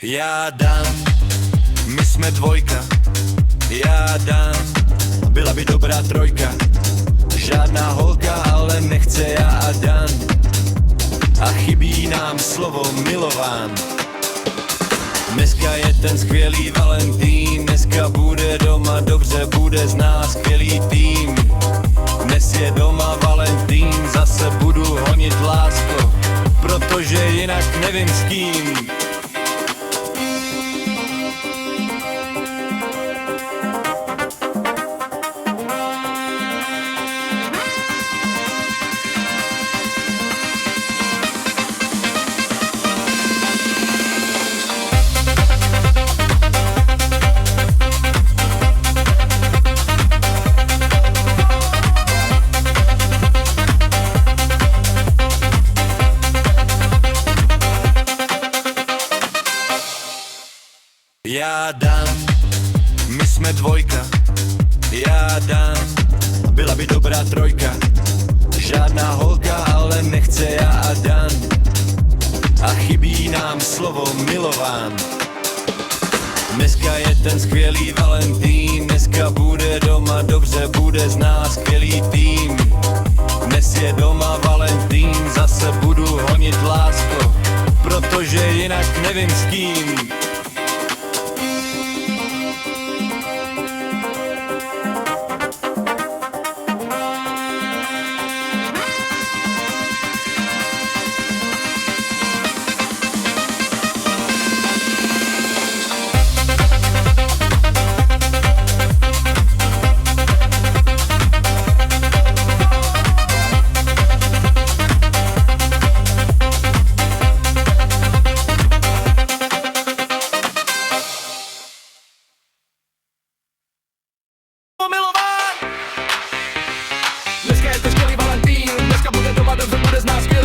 Já dám, my jsme dvojka. Já dám, byla by dobrá trojka. Žádná holka, ale nechce já a Dan. A chybí nám slovo milován. Dneska je ten skvělý Valentín. Dneska bude doma dobře, bude z nás skvělý tým. Dnes je doma Valentín, zase budu honit lásko, protože jinak nevím s kým. Já dám, my jsme dvojka. Já dám, byla by dobrá trojka. Žádná holka, ale nechce já a Dan. A chybí nám slovo milován. Dneska je ten skvělý Valentín. Dneska bude doma dobře, bude z nás skvělý tým. Dnes je doma Valentín, zase budu honit lásko, protože jinak nevím s kým. Dneska je to skvělý Valentín, dneska bude doma dobře, bude z nás skvělý